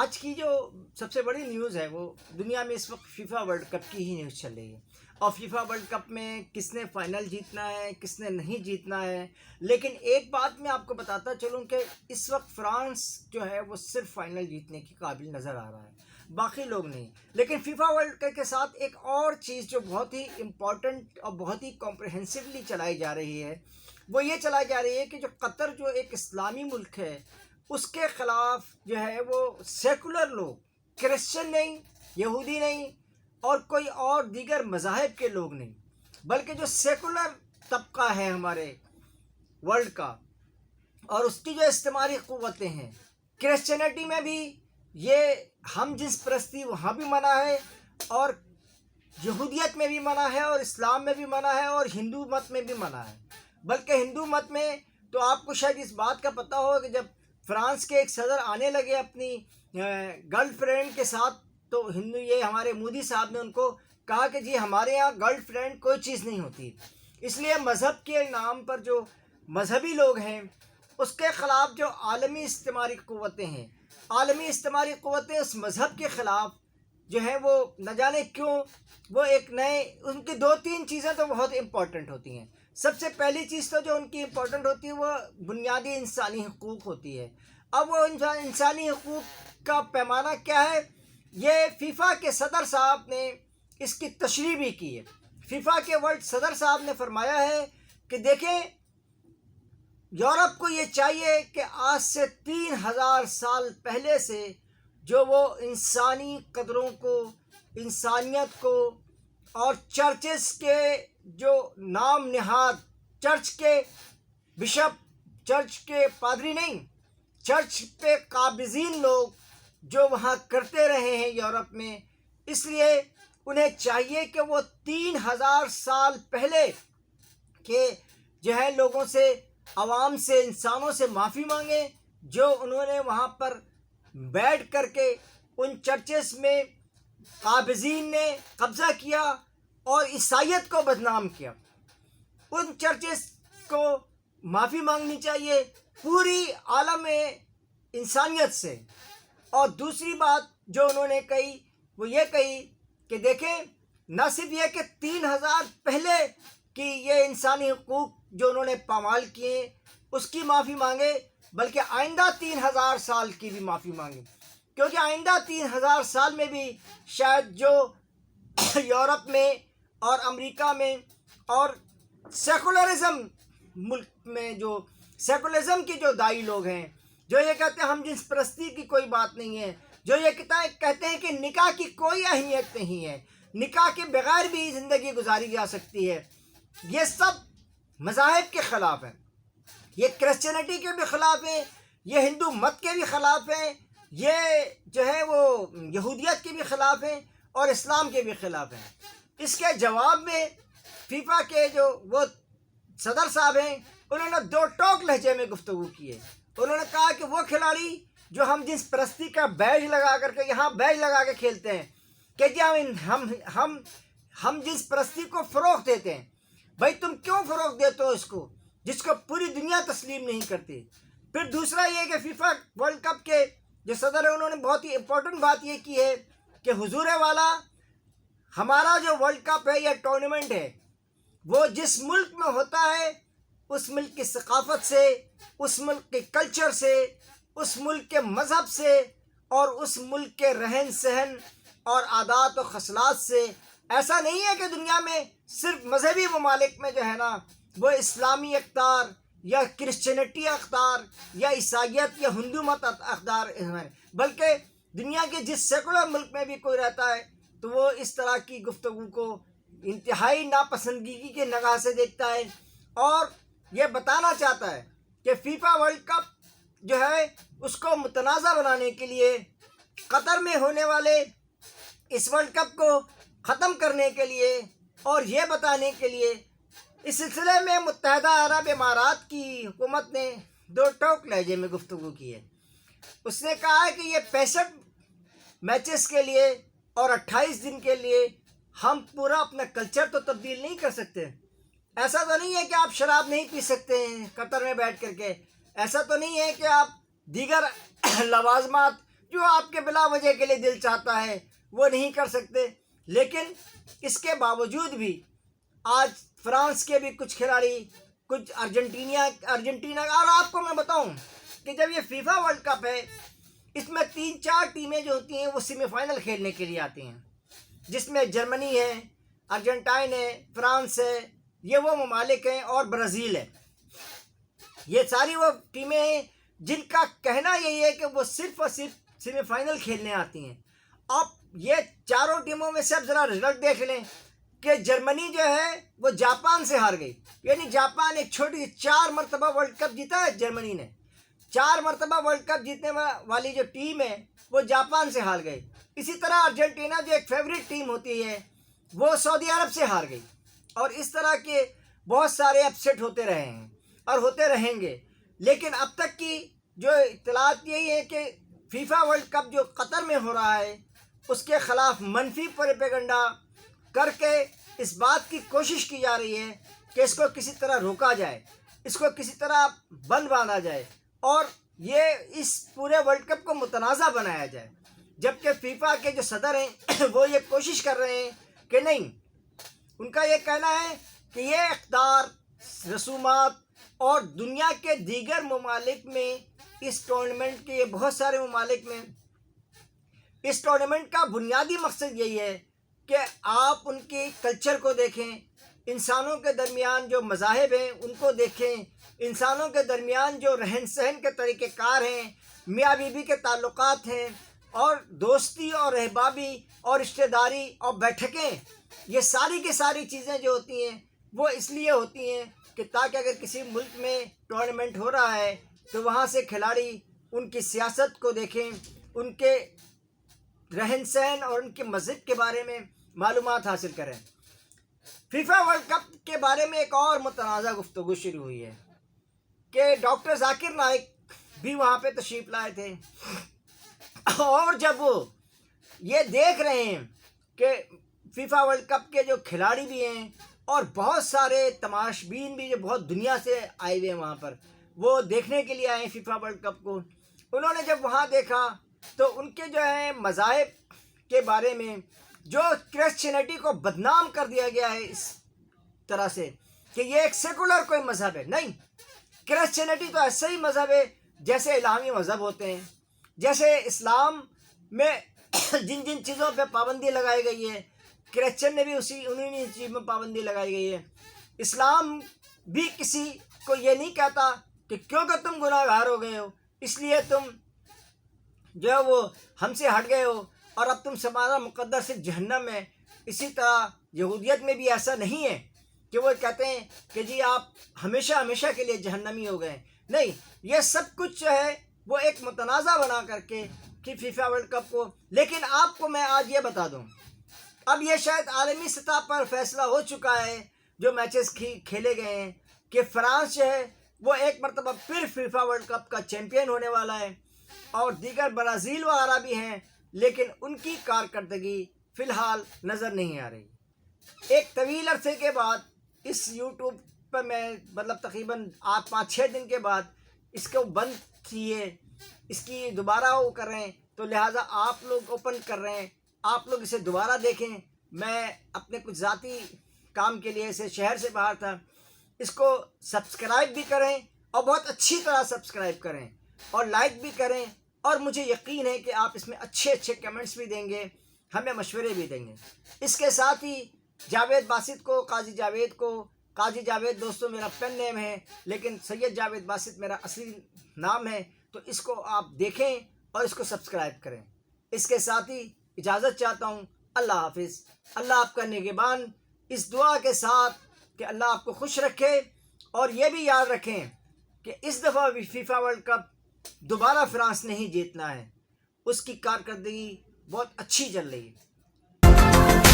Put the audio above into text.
آج کی جو سب سے بڑی نیوز ہے وہ دنیا میں اس وقت فیفا ورلڈ کپ کی ہی نیوز چل رہی ہے، اور فیفا ورلڈ کپ میں کس نے فائنل جیتنا ہے کس نے نہیں جیتنا ہے۔ لیکن ایک بات میں آپ کو بتاتا چلوں کہ اس وقت فرانس جو ہے وہ صرف فائنل جیتنے کے قابل نظر آ رہا ہے، باقی لوگ نہیں۔ لیکن فیفا ورلڈ کپ کے ساتھ ایک اور چیز جو بہت ہی امپورٹنٹ اور بہت ہی کمپریہنسولی چلائی جا رہی ہے، وہ یہ چلائی جا رہی ہے کہ جو قطر جو ایک اسلامی ملک ہے، اس کے خلاف جو ہے وہ سیکولر لوگ، کرسچن نہیں، یہودی نہیں، اور کوئی اور دیگر مذاہب کے لوگ نہیں، بلکہ جو سیکولر طبقہ ہے ہمارے ورلڈ کا، اور اس کی جو استعماری قوتیں ہیں، کرسچینٹی میں بھی یہ ہم جنس پرستی وہاں بھی منع ہے، اور یہودیت میں بھی منع ہے، اور اسلام میں بھی منع ہے، اور ہندو مت میں بھی منع ہے۔ بلکہ ہندو مت میں تو آپ کو شاید اس بات کا پتہ ہو کہ جب فرانس کے ایک صدر آنے لگے اپنی گرل فرینڈ کے ساتھ، تو یہ ہمارے مودی صاحب نے ان کو کہا کہ جی ہمارے یہاں گرل فرینڈ کوئی چیز نہیں ہوتی۔ اس لیے مذہب کے نام پر جو مذہبی لوگ ہیں اس کے خلاف جو عالمی استعماری قوتیں ہیں، عالمی استعماری قوتیں اس مذہب کے خلاف جو ہے وہ نہ جانے کیوں وہ ایک نئے، ان کی دو تین چیزیں تو بہت امپورٹنٹ ہوتی ہیں۔ سب سے پہلی چیز تو جو ان کی امپورٹنٹ ہوتی ہے وہ بنیادی انسانی حقوق ہوتی ہے۔ اب وہ انسانی حقوق کا پیمانہ کیا ہے، یہ فیفا کے صدر صاحب نے اس کی تشریح بھی کی ہے۔ فیفا کے ورلڈ صدر صاحب نے فرمایا ہے کہ دیکھیں، یورپ کو یہ چاہیے کہ آج سے 3000 سال پہلے سے جو وہ انسانی قدروں کو، انسانیت کو، اور چرچز کے جو نام نہاد، چرچ کے بشپ، چرچ کے پادری نہیں، چرچ پہ قابضین لوگ جو وہاں کرتے رہے ہیں یورپ میں، اس لیے انہیں چاہیے کہ وہ 3000 سال پہلے کے جو ہے لوگوں سے، عوام سے، انسانوں سے معافی مانگیں جو انہوں نے وہاں پر بیٹھ کر کے ان چرچز میں قابضین نے قبضہ کیا اور عیسائیت کو بدنام کیا۔ ان چرچز کو معافی مانگنی چاہیے پوری عالم انسانیت سے۔ اور دوسری بات جو انہوں نے کہی وہ یہ کہی کہ دیکھیں، نہ صرف یہ کہ 3000 پہلے کی یہ انسانی حقوق جو انہوں نے پامال کیے اس کی معافی مانگے، بلکہ آئندہ 3000 سال کی بھی معافی مانگے، کیونکہ آئندہ 3000 سال میں بھی شاید جو یورپ میں اور امریکہ میں اور سیکولرزم ملک میں جو سیکولرزم کے جو دائی لوگ ہیں، جو یہ کہتے ہیں ہم جنس پرستی کی کوئی بات نہیں ہے، جو یہ کہتے ہیں کہ نکاح کی کوئی اہمیت نہیں ہے، نکاح کے بغیر بھی زندگی گزاری جا سکتی ہے، یہ سب مذاہب کے خلاف ہیں، یہ کرسچینٹی کے بھی خلاف ہیں، یہ ہندو مت کے بھی خلاف ہیں، یہ جو ہے وہ یہودیت کے بھی خلاف ہیں، اور اسلام کے بھی خلاف ہیں۔ اس کے جواب میں فیفا کے جو وہ صدر صاحب ہیں انہوں نے دو ٹوک لہجے میں گفتگو کی ہے۔ انہوں نے کہا کہ وہ کھلاڑی جو ہم جنس پرستی کا بیج لگا کر کے یہاں بیج لگا کے کھیلتے ہیں کہ جی ہم جنس پرستی کو فروغ دیتے ہیں، بھائی تم کیوں فروغ دیتے ہو اس کو جس کو پوری دنیا تسلیم نہیں کرتی۔ پھر دوسرا یہ کہ فیفا ورلڈ کپ کے جو صدر ہیں انہوں نے بہت ہی امپورٹنٹ بات یہ کی ہے کہ حضور والا، ہمارا جو ورلڈ کپ ہے یا ٹورنامنٹ ہے وہ جس ملک میں ہوتا ہے اس ملک کی ثقافت سے، اس ملک کے کلچر سے، اس ملک کے مذہب سے، اور اس ملک کے رہن سہن اور عادات و خصلات سے۔ ایسا نہیں ہے کہ دنیا میں صرف مذہبی ممالک میں جو ہے نا وہ اسلامی اقدار یا کرسچینٹی اقدار یا عیسائیت یا ہندو مت اقدار ہیں، بلکہ دنیا کے جس سیکولر ملک میں بھی کوئی رہتا ہے تو وہ اس طرح کی گفتگو کو انتہائی ناپسندگی کے نگاہ سے دیکھتا ہے، اور یہ بتانا چاہتا ہے کہ فیفا ورلڈ کپ جو ہے اس کو متنازع بنانے کے لیے، قطر میں ہونے والے اس ورلڈ کپ کو ختم کرنے کے لیے، اور یہ بتانے کے لیے اس سلسلے میں متحدہ عرب امارات کی حکومت نے دو ٹوک لہجے میں گفتگو کی ہے۔ اس نے کہا ہے کہ یہ 65 میچز کے لیے اور 28 دن کے لیے ہم پورا اپنا کلچر تو تبدیل نہیں کر سکتے۔ ایسا تو نہیں ہے کہ آپ شراب نہیں پی سکتے ہیں قطر میں بیٹھ کر کے، ایسا تو نہیں ہے کہ آپ دیگر لوازمات جو آپ کے بلا وجہ کے لیے دل چاہتا ہے وہ نہیں کر سکتے. لیکن اس کے باوجود بھی آج فرانس کے بھی کچھ کھلاڑی، کچھ ارجنٹینا اور آپ کو میں بتاؤں کہ جب یہ فیفا ورلڈ کپ ہے اس میں 3-4 ٹیمیں جو ہوتی ہیں وہ سیمی فائنل کھیلنے کے لیے آتی ہیں، جس میں جرمنی ہے، ارجنٹائن ہے، فرانس ہے، یہ وہ ممالک ہیں، اور برازیل ہے. یہ ساری وہ ٹیمیں ہیں جن کا کہنا یہی ہے کہ وہ صرف اور صرف سیمی فائنل کھیلنے آتی ہیں. اب یہ چاروں ٹیموں میں سے اب ذرا رزلٹ دیکھ لیں کہ جرمنی جو ہے وہ جاپان سے ہار گئی. یعنی جاپان ایک چھوٹی 4 مرتبہ ورلڈ کپ جیتا ہے جرمنی نے. 4 مرتبہ ورلڈ کپ جیتنے والی جو ٹیم ہے وہ جاپان سے ہار گئی. اسی طرح ارجنٹینا جو ایک فیوریٹ ٹیم ہوتی ہے وہ سعودی عرب سے ہار گئی. اور اس طرح کے بہت سارے اپسیٹ ہوتے رہے ہیں اور ہوتے رہیں گے. لیکن اب تک کی جو اطلاعات یہی ہے کہ فیفا ورلڈ کپ جو قطر میں ہو رہا ہے اس کے خلاف منفی پروپیگنڈا کر کے اس بات کی کوشش کی جا رہی ہے کہ اس کو کسی طرح روکا جائے، اس کو کسی طرح بند باندھا جائے اور یہ اس پورے ورلڈ کپ کو متنازع بنایا جائے. جبکہ فیفا کے جو صدر ہیں وہ یہ کوشش کر رہے ہیں کہ نہیں، ان کا یہ کہنا ہے کہ یہ اقدار، رسومات اور دنیا کے دیگر ممالک میں اس ٹورنامنٹ کے بہت سارے ممالک میں اس ٹورنامنٹ کا بنیادی مقصد یہی ہے کہ آپ ان کے کلچر کو دیکھیں، انسانوں کے درمیان جو مذاہب ہیں ان کو دیکھیں، انسانوں کے درمیان جو رہن سہن کے طریقہ کار ہیں، میاں بیوی کے تعلقات ہیں، اور دوستی اور احبابی اور رشتہ داری اور بیٹھکیں، یہ ساری کی ساری چیزیں جو ہوتی ہیں وہ اس لیے ہوتی ہیں کہ تاکہ اگر کسی ملک میں ٹورنامنٹ ہو رہا ہے تو وہاں سے کھلاڑی ان کی سیاست کو دیکھیں، ان کے رہن سہن اور ان کے مذہب کے بارے میں معلومات حاصل کریں. فیفا ورلڈ کپ کے بارے میں ایک اور متنازع گفتگو شروع ہوئی ہے کہ ڈاکٹر ذاکر نائک بھی وہاں پہ تشریف لائے تھے، اور جب وہ یہ دیکھ رہے ہیں کہ فیفا ورلڈ کپ کے جو کھلاڑی بھی ہیں اور بہت سارے تماشبین بھی جو بہت دنیا سے آئے ہوئے ہیں وہاں پر، وہ دیکھنے کے لیے آئے ہیں فیفا ورلڈ کپ کو، انہوں نے جب وہاں دیکھا تو ان کے جو ہے مذاہب کے بارے میں جو کرسچینٹی کو بدنام کر دیا گیا ہے اس طرح سے کہ یہ ایک سیکولر کوئی مذہب ہے. نہیں، کرسچینٹی تو ایسا ہی مذہب ہے جیسے الہامی مذہب ہوتے ہیں. جیسے اسلام میں جن جن چیزوں پہ پابندی لگائی گئی ہے، کرسچن نے بھی انہی چیز میں پابندی لگائی گئی ہے. اسلام بھی کسی کو یہ نہیں کہتا کہ کیونکہ تم گناہ گار ہو گئے ہو اس لیے تم جو ہے وہ ہم سے ہٹ گئے ہو اور اب تم تمہارا مقدر صرف جہنم ہے. اسی طرح یہودیت میں بھی ایسا نہیں ہے کہ وہ کہتے ہیں کہ جی آپ ہمیشہ ہمیشہ کے لیے جہنمی ہو گئے. نہیں، یہ سب کچھ جو ہے وہ ایک متنازع بنا کر کے کہ فیفا ورلڈ کپ کو. لیکن آپ کو میں آج یہ بتا دوں، اب یہ شاید عالمی سطح پر فیصلہ ہو چکا ہے جو میچز کھیلے گئے ہیں کہ فرانس جو ہے وہ ایک مرتبہ پھر فیفا ورلڈ کپ کا چیمپئن ہونے والا ہے، اور دیگر برازیل وغیرہ بھی ہیں، لیکن ان کی کارکردگی فی الحال نظر نہیں آ رہی. ایک طویل عرصے کے بعد اس یوٹیوب پر میں تقریباً 5-6 دن کے بعد اس کو بند کیے، اس کی دوبارہ وہ کر رہے ہیں، تو لہٰذا آپ لوگ اوپن کر رہے ہیں، آپ لوگ اسے دوبارہ دیکھیں. میں اپنے کچھ ذاتی کام کے لیے اسے شہر سے باہر تھا. اس کو سبسکرائب بھی کریں اور بہت اچھی طرح سبسکرائب کریں اور لائک بھی کریں، اور مجھے یقین ہے کہ آپ اس میں اچھے اچھے کمنٹس بھی دیں گے، ہمیں مشورے بھی دیں گے. اس کے ساتھ ہی جاوید باسط کو، قاضی جاوید دوستوں میرا پین نیم ہے، لیکن سید جاوید باسط میرا اصلی نام ہے، تو اس کو آپ دیکھیں اور اس کو سبسکرائب کریں. اس کے ساتھ ہی اجازت چاہتا ہوں. اللہ حافظ. اللہ آپ کا نگہبان، اس دعا کے ساتھ کہ اللہ آپ کو خوش رکھے، اور یہ بھی یاد رکھیں کہ اس دفعہ بھی فیفا ورلڈ کپ دوبارہ فرانس نہیں جیتنا ہے. اس کی کارکردگی بہت اچھی چل رہی ہے.